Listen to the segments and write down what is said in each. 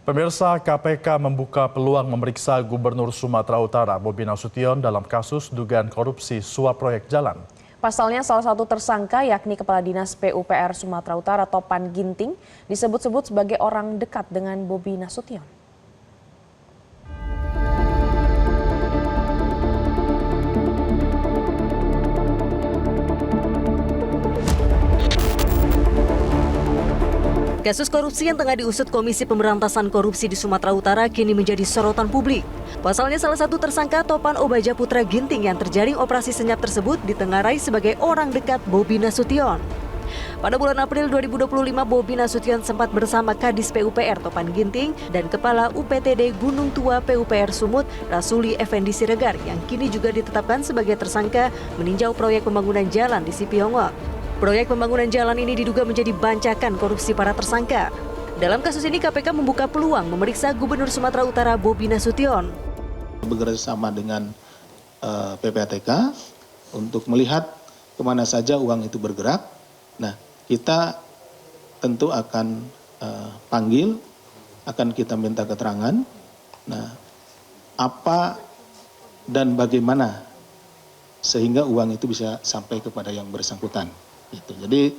Pemirsa, KPK membuka peluang memeriksa Gubernur Sumatera Utara Bobi Nasution dalam kasus dugaan korupsi suap proyek jalan. Pasalnya salah satu tersangka yakni Kepala Dinas PUPR Sumatera Utara Topan Ginting disebut-sebut sebagai orang dekat dengan Bobi Nasution. Kasus korupsi yang tengah diusut Komisi Pemberantasan Korupsi di Sumatera Utara kini menjadi sorotan publik. Pasalnya salah satu tersangka Topan Obaja Putra Ginting yang terjaring operasi senyap tersebut ditengarai sebagai orang dekat Bobi Nasution. Pada bulan April 2025, Bobi Nasution sempat bersama Kadis PUPR Topan Ginting dan Kepala UPTD Gunung Tua PUPR Sumut Rasuli Effendi Siregar yang kini juga ditetapkan sebagai tersangka meninjau proyek pembangunan jalan di Sipiongo. Proyek pembangunan jalan ini diduga menjadi bancakan korupsi para tersangka. Dalam kasus ini KPK membuka peluang memeriksa Gubernur Sumatera Utara Bobi Nasution. Bekerjasama dengan PPATK untuk melihat kemana saja uang itu bergerak. Nah, kita tentu akan panggil, akan kita minta keterangan. Nah, apa dan bagaimana sehingga uang itu bisa sampai kepada yang bersangkutan. Gitu. Jadi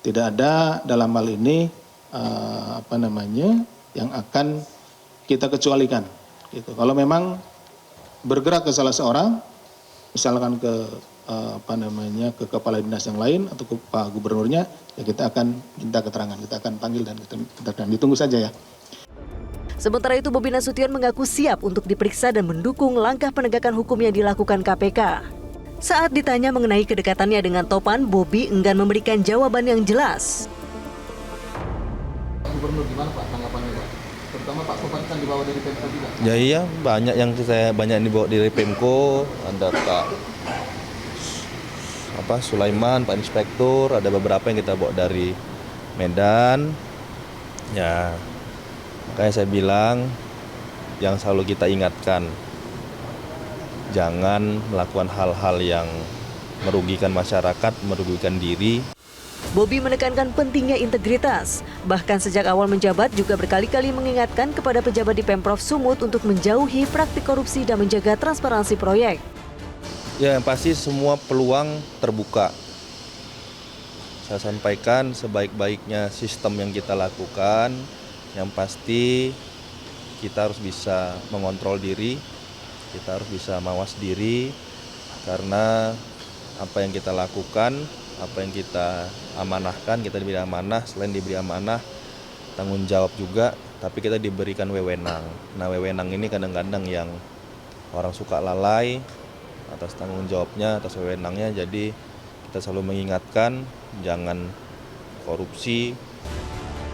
tidak ada dalam hal ini yang akan kita kecualikan. Gitu. Kalau memang bergerak ke salah seorang, misalkan ke ke kepala dinas yang lain atau ke Pak Gubernurnya, ya kita akan minta keterangan, kita akan panggil dan kita akan ditunggu saja ya. Sementara itu Bobi Nasution mengaku siap untuk diperiksa dan mendukung langkah penegakan hukum yang dilakukan KPK. Saat ditanya mengenai kedekatannya dengan Topan, Bobi enggan memberikan jawaban yang jelas. Gubernur gimana Pak tanggapannya Pak? Terutama Pak Topan kan dibawa dari Pemko juga. Ya iya, banyak yang dibawa dari Pemko, ada Pak Sulaiman, Pak Inspektur, ada beberapa yang kita bawa dari Medan. Ya, makanya saya bilang yang selalu kita ingatkan, jangan melakukan hal-hal yang merugikan masyarakat, merugikan diri. Bobi menekankan pentingnya integritas. Bahkan sejak awal menjabat juga berkali-kali mengingatkan kepada pejabat di Pemprov Sumut untuk menjauhi praktik korupsi dan menjaga transparansi proyek. Ya, yang pasti semua peluang terbuka. Saya sampaikan sebaik-baiknya sistem yang kita lakukan, yang pasti kita harus bisa mengontrol diri. Kita harus bisa mawas diri karena apa yang kita lakukan, apa yang kita amanahkan, kita diberi amanah, selain diberi amanah, tanggung jawab juga, tapi kita diberikan wewenang. Nah, wewenang ini kadang-kadang yang orang suka lalai atas tanggung jawabnya, atas wewenangnya, jadi kita selalu mengingatkan jangan korupsi.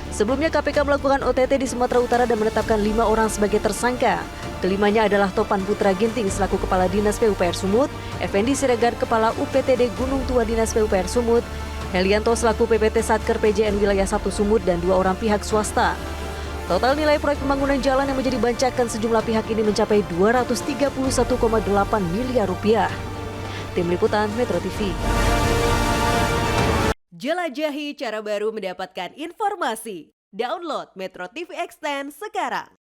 Sebelumnya KPK melakukan OTT di Sumatera Utara dan menetapkan 5 orang sebagai tersangka. Kelimanya adalah Topan Putra Ginting selaku Kepala Dinas PUPR Sumut, Effendi Siregar Kepala UPTD Gunung Tua Dinas PUPR Sumut, Helianto selaku PPT Satker PJN Wilayah 1 Sumut dan 2 orang pihak swasta. Total nilai proyek pembangunan jalan yang menjadi bancakan sejumlah pihak ini mencapai 231,8 miliar rupiah. Tim Liputan Metro TV. Jelajahi cara baru mendapatkan informasi. Download Metro TV Extend sekarang.